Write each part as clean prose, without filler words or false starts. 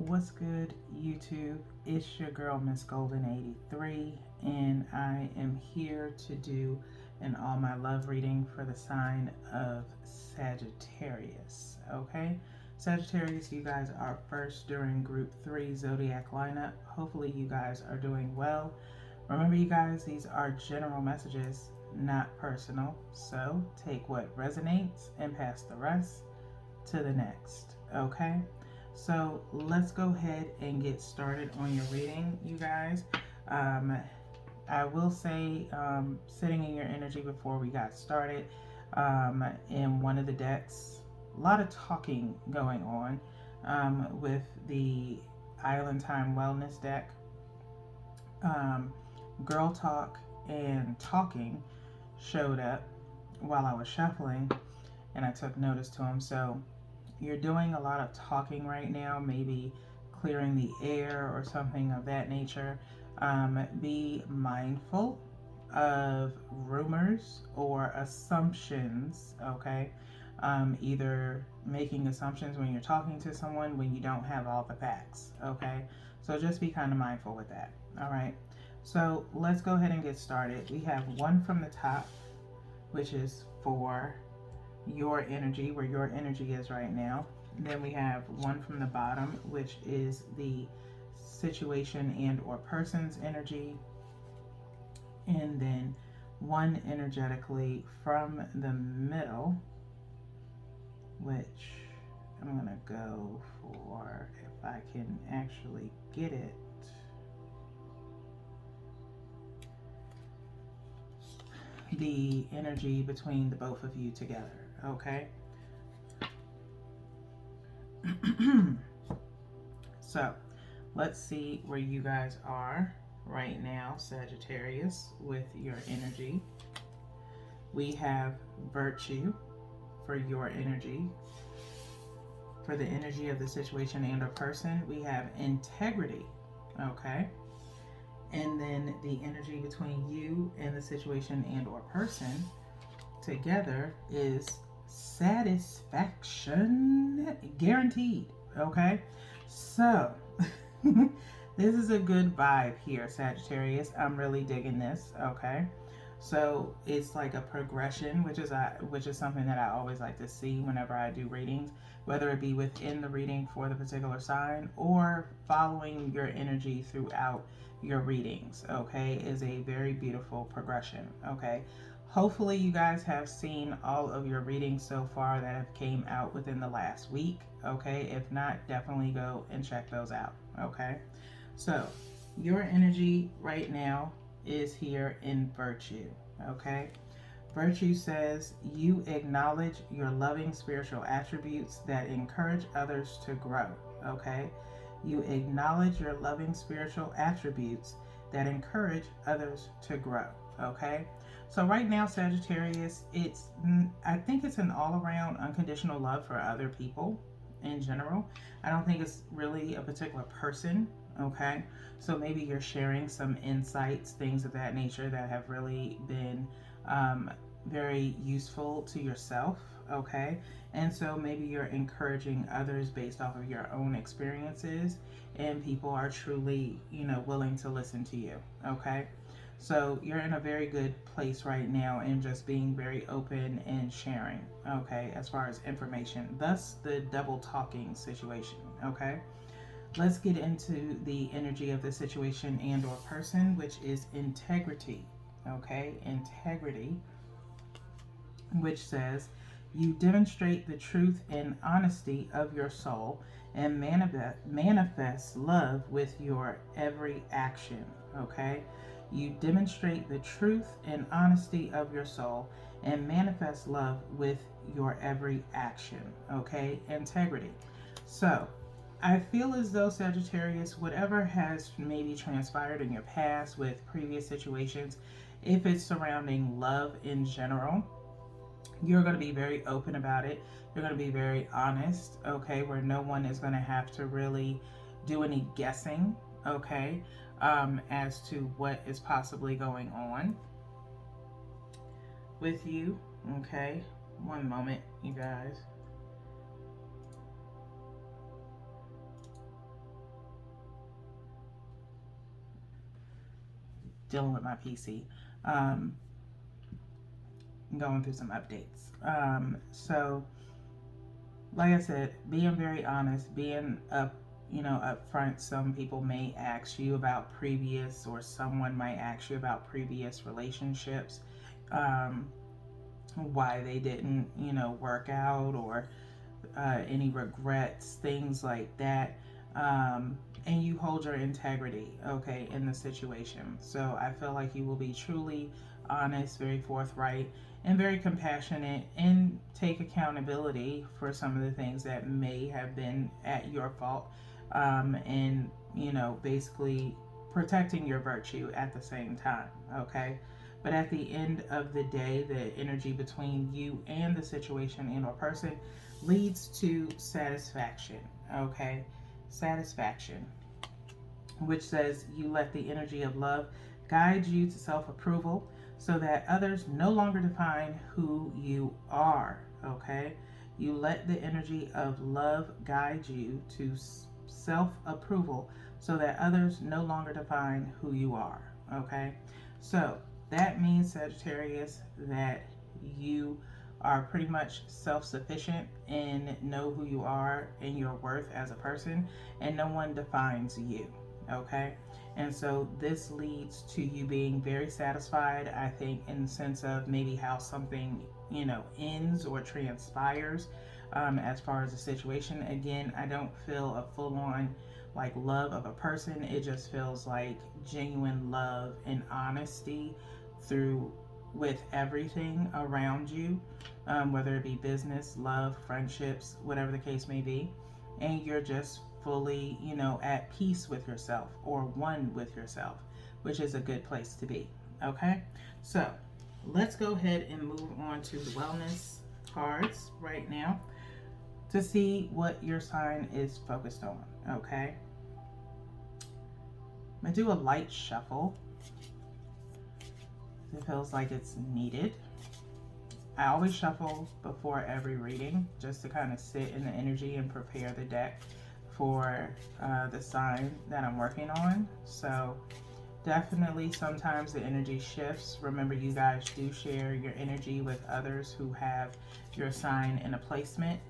What's good, YouTube? It's your girl, Miss Golden 83, and I am here to do an All My Love reading for the sign of Sagittarius. Okay, Sagittarius, you guys are first during Group 3 Zodiac lineup. Hopefully, you guys are doing well. Remember, you guys, these are general messages, not personal. So take what resonates and pass the rest to the next. Okay. So let's go ahead and get started on your reading, you guys. Um, I will say, sitting in your energy before we got started, in one of the decks, a lot of talking going on with the Island Time Wellness deck. Um, Girl Talk and Talking showed up while I was shuffling, and I took notice to them. So you're doing a lot of talking right now, maybe clearing the air or something of that nature. Be mindful of rumors or assumptions, okay? Either making assumptions when you're talking to someone when you don't have all the facts, okay? So just be kind of mindful with that, all right? So let's go ahead and get started. We have one from the top, which is for your energy, where your energy is right now. And then we have one from the bottom, which is the situation and or person's energy. And then one energetically from the middle, which I'm going to go for, if I can actually get it, the energy between the both of you together. Okay. So let's see where you guys are right now, Sagittarius, with your energy. We have virtue for your energy. For the energy of the situation and or person, we have integrity. Okay. And then the energy between you and the situation and or person together is satisfaction guaranteed. Okay, so this is a good vibe here, Sagittarius. I'm really digging this. Okay, so it's like a progression, which is something that I always like to see whenever I do readings, whether it be within the reading for the particular sign or following your energy throughout your readings. Okay, is a very beautiful progression. Okay, hopefully you guys have seen all of your readings so far that have came out within the last week. Okay, if not, definitely go and check those out. Okay, so your energy right now is here in virtue. Okay, virtue says you acknowledge your loving spiritual attributes that encourage others to grow. Okay, you acknowledge your loving spiritual attributes that encourage others to grow. Okay, so right now, Sagittarius, I think it's an all-around unconditional love for other people in general. I don't think it's really a particular person. Okay, so maybe you're sharing some insights, things of that nature that have really been very useful to yourself. Okay, and so maybe you're encouraging others based off of your own experiences, and people are truly, willing to listen to you. Okay, so you're in a very good place right now in just being very open and sharing, okay, as far as information. Thus the double talking situation, okay? Let's get into the energy of the situation and or person, which is integrity, okay? Integrity, which says you demonstrate the truth and honesty of your soul and manifest love with your every action, okay? You demonstrate the truth and honesty of your soul and manifest love with your every action, okay? Integrity. So I feel as though, Sagittarius, whatever has maybe transpired in your past with previous situations, if it's surrounding love in general, you're going to be very open about it. You're going to be very honest, okay, where no one is going to have to really do any guessing, okay, as to what is possibly going on with you, okay? One moment, you guys. dealing with my PC. Going through some updates. So like I said, being very honest, being upfront. Some people may ask you about previous, or someone might ask you about previous relationships, um, why they didn't, work out, or any regrets, things like that. And you hold your integrity, okay, in the situation. So I feel like you will be truly honest, very forthright, and very compassionate, and take accountability for some of the things that may have been at your fault, and, basically protecting your virtue at the same time, okay? But at the end of the day, the energy between you and the situation and or person leads to satisfaction, okay? Satisfaction, which says you let the energy of love guide you to self approval so that others no longer define who you are, okay? You let the energy of love guide you to self approval so that others no longer define who you are, okay? So that means, Sagittarius, that you are pretty much self-sufficient and know who you are and your worth as a person, and no one defines you, okay? And so this leads to you being very satisfied, I think, in the sense of maybe how something, ends or transpires, as far as the situation. Again, I don't feel a full-on like love of a person. It just feels like genuine love and honesty through with everything around you, whether it be business, love, friendships, whatever the case may be. And you're just fully, at peace with yourself, or one with yourself, which is a good place to be. Okay, so let's go ahead and move on to the wellness cards right now to see what your sign is focused on. Okay, I'm gonna do a light shuffle. It feels like it's needed. I always shuffle before every reading just to kind of sit in the energy and prepare the deck for the sign that I'm working on. So definitely sometimes the energy shifts. Remember, you guys do share your energy with others who have your sign in a placement.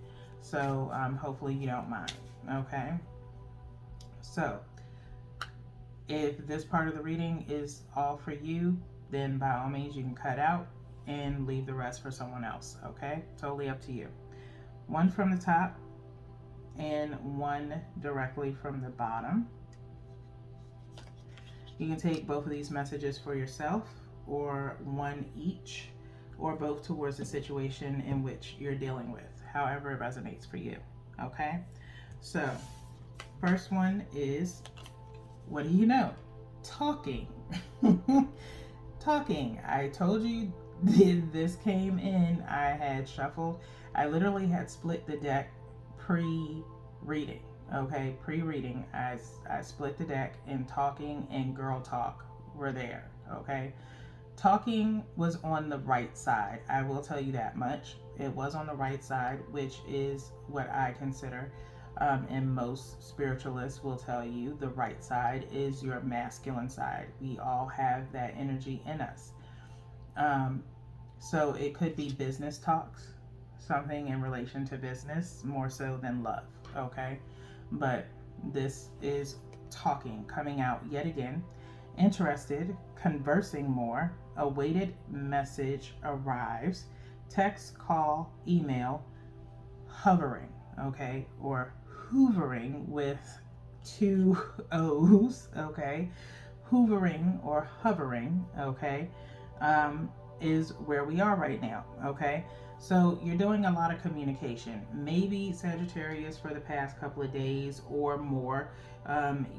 So hopefully you don't mind. Okay. So if this part of the reading is all for you, then by all means you can cut out and leave the rest for someone else, okay? Totally up to you. One from the top and one directly from the bottom. You can take both of these messages for yourself, or one each, or both towards the situation in which you're dealing with, however it resonates for you, okay? So, first one is, what do you know? Talking. Talking. I told you this came in. I had shuffled. I literally had split the deck pre-reading. Okay, pre-reading. I split the deck, and talking and girl talk were there. Okay, talking was on the right side. I will tell you that much. It was on the right side, which is what I consider. And most spiritualists will tell you the right side is your masculine side. We all have that energy in us. So it could be business talks, something in relation to business more so than love, okay? But this is talking, coming out yet again. Interested, conversing more, awaited message arrives, text, call, email, hovering, okay? Or hoovering with two O's, okay? Hoovering or hovering, okay, is where we are right now, okay? So you're doing a lot of communication. Maybe Sagittarius, for the past couple of days or more,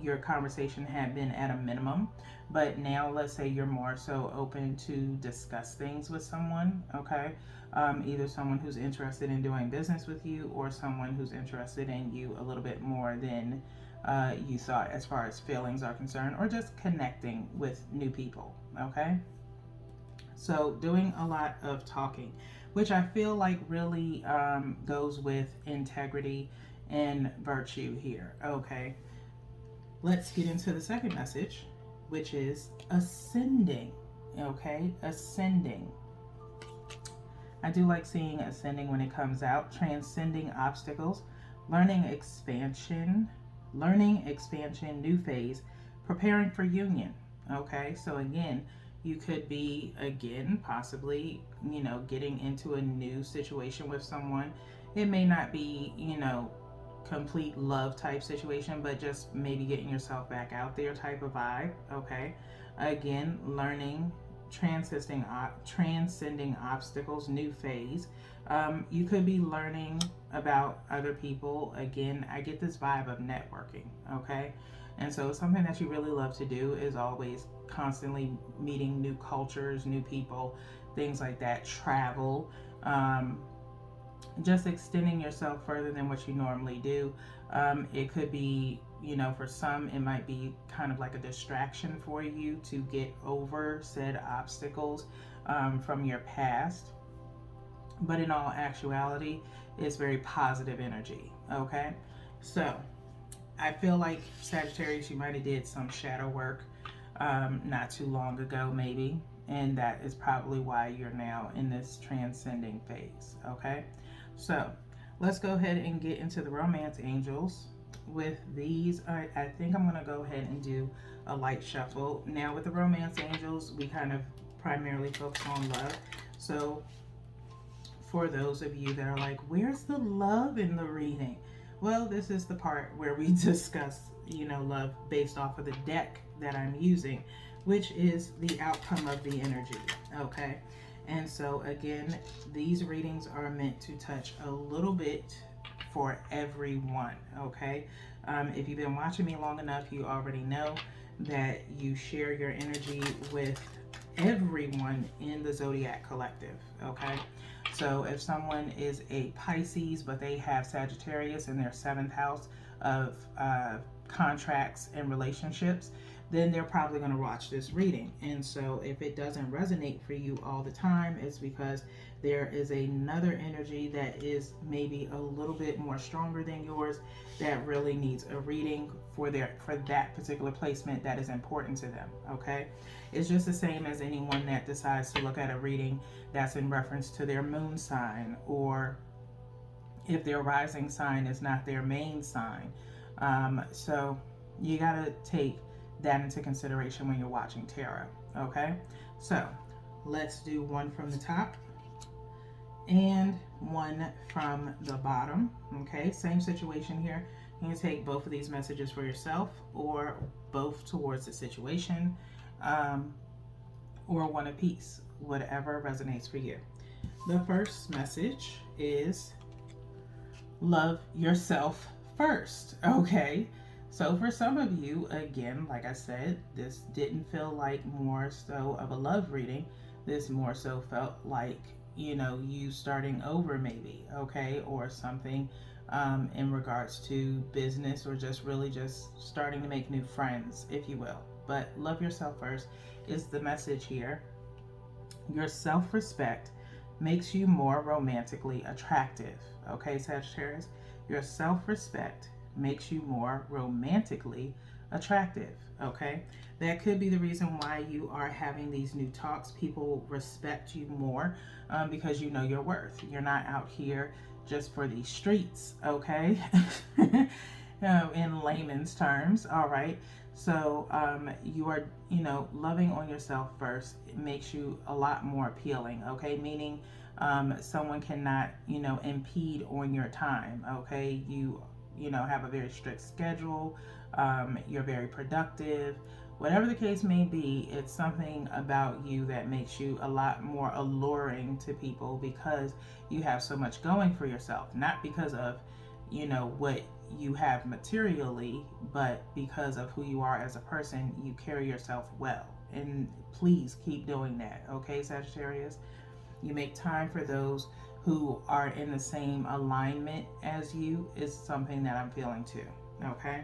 your conversation had been at a minimum, but now let's say you're more so open to discuss things with someone, okay? Either someone who's interested in doing business with you, or someone who's interested in you a little bit more than you thought as far as feelings are concerned, or just connecting with new people, okay? So doing a lot of talking, which I feel like really goes with integrity and virtue here, okay? Let's get into the second message. which is ascending. Okay, ascending. I do like seeing ascending when it comes out. Transcending obstacles, learning expansion, new phase, preparing for union. Okay, so again, you could be, again, possibly, getting into a new situation with someone. It may not be, complete love type situation, but just maybe getting yourself back out there type of vibe. Okay, again, learning, transcending obstacles, new phase. You could be learning about other people. Again, I get this vibe of networking. Okay, and so something that you really love to do is always constantly meeting new cultures, new people, things like that. Travel. Just extending yourself further than what you normally do. It could be, for some, it might be kind of like a distraction for you to get over said obstacles from your past. But in all actuality, it's very positive energy. Okay, so I feel like Sagittarius, you might have did some shadow work not too long ago, maybe, and that is probably why you're now in this transcending phase. Okay, so let's go ahead and get into the romance angels. With these, I think I'm going to go ahead and do a light shuffle. Now with the romance angels, we kind of primarily focus on love. So for those of you that are like, where's the love in the reading? Well, this is the part where we discuss, love based off of the deck that I'm using, which is the outcome of the energy. Okay, and so again, these readings are meant to touch a little bit for everyone. Okay, if you've been watching me long enough, you already know that you share your energy with everyone in the Zodiac Collective. Okay, so if someone is a Pisces but they have Sagittarius in their seventh house of contracts and relationships, then they're probably going to watch this reading. And so if it doesn't resonate for you all the time, it's because there is another energy that is maybe a little bit more stronger than yours that really needs a reading for that particular placement that is important to them. Okay, it's just the same as anyone that decides to look at a reading that's in reference to their moon sign, or if their rising sign is not their main sign. So you got to take that into consideration when you're watching tarot. Okay, so let's do one from the top and one from the bottom. Okay, same situation here. You can take both of these messages for yourself or both towards the situation, or one apiece, whatever resonates for you. The first message is love yourself first. Okay, so for some of you, again, like I said, this didn't feel like more so of a love reading. This more so felt like, you starting over maybe, okay, or something in regards to business, or just really just starting to make new friends, if you will. But love yourself first is the message here. Your self-respect makes you more romantically attractive. Okay, Sagittarius, your self-respect makes you more romantically attractive. Okay, that could be the reason why you are having these new talks. People respect you more because you know your worth. You're not out here just for these streets. Okay, in layman's terms. All right, so you are, loving on yourself first. It makes you a lot more appealing. Okay, meaning someone cannot, impede on your time. Okay, you have a very strict schedule. You're very productive. Whatever the case may be, it's something about you that makes you a lot more alluring to people because you have so much going for yourself. Not because of, what you have materially, but because of who you are as a person. You carry yourself well. And please keep doing that. Okay, Sagittarius? You make time for those who are in the same alignment as you is something that I'm feeling too. Okay?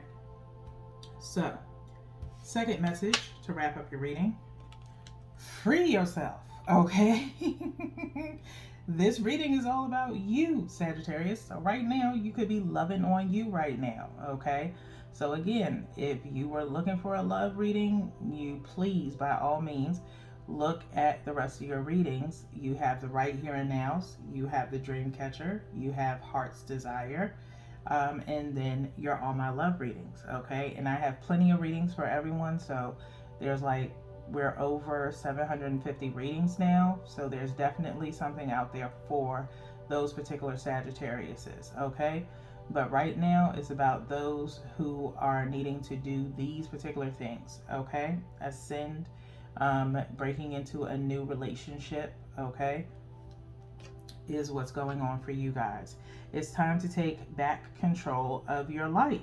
So, second message to wrap up your reading. Free yourself. Okay? This reading is all about you, Sagittarius. So right now, you could be loving on you right now, okay? So again, if you were looking for a love reading, you please, by all means, look at the rest of your readings. You have the right here and nows, you have the dream catcher, you have heart's desire, and then your all my love readings, okay? And I have plenty of readings for everyone, so there's like we're over 750 readings now, so there's definitely something out there for those particular Sagittariuses, okay? But right now it's about those who are needing to do these particular things, okay? Ascend, breaking into a new relationship, okay, is what's going on for you guys. It's time to take back control of your life,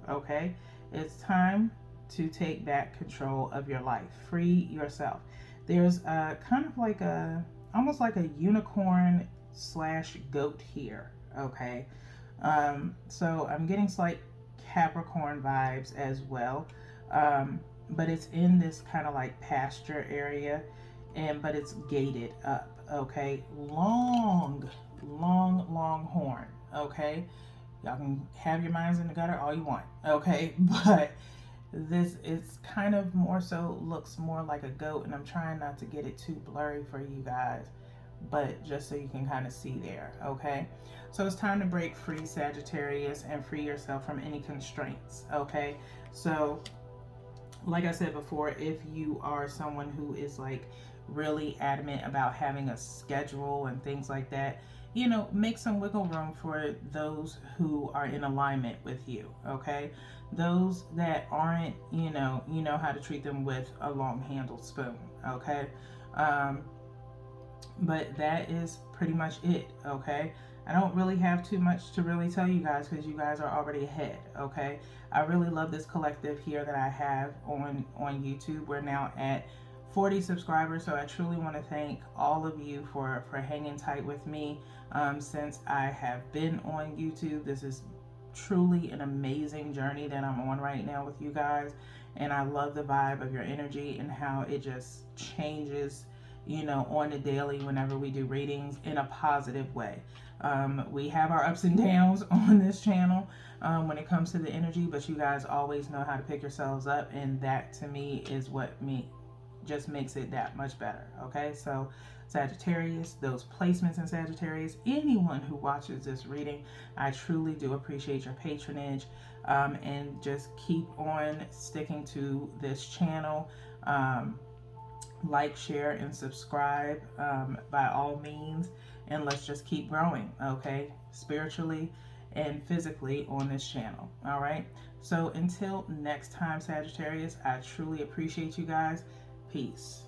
okay? It's time to take back control of your life. Free yourself. There's a kind of like a, almost like a unicorn slash goat here, okay? So I'm getting slight Capricorn vibes as well. But it's in this kind of like pasture area, but it's gated up, okay? Long horn, okay? Y'all can have your minds in the gutter all you want, okay? But this is kind of more so looks more like a goat, and I'm trying not to get it too blurry for you guys, but just so you can kind of see there, okay? So it's time to break free, Sagittarius, and free yourself from any constraints, okay? So like I said before, if you are someone who is like really adamant about having a schedule and things like that, you know, make some wiggle room for those who are in alignment with you, okay? Those that aren't, you know how to treat them with a long-handled spoon, okay? But that is pretty much it, okay? I don't really have too much to really tell you guys because you guys are already ahead, okay? I really love this collective here that I have on YouTube. We're now at 40 subscribers, so I truly want to thank all of you for hanging tight with me since I have been on YouTube. This is truly an amazing journey that I'm on right now with you guys, and I love the vibe of your energy and how it just changes, you know, on the daily whenever we do readings in a positive way. We have our ups and downs on this channel when it comes to the energy, but you guys always know how to pick yourselves up, and that to me is what just makes it that much better, okay? So Sagittarius, those placements in Sagittarius, anyone who watches this reading, I truly do appreciate your patronage, and just keep on sticking to this channel. Like, share, and subscribe by all means, and let's just keep growing, okay, spiritually and physically on this channel. All right, so until next time, Sagittarius, I truly appreciate you guys. Peace.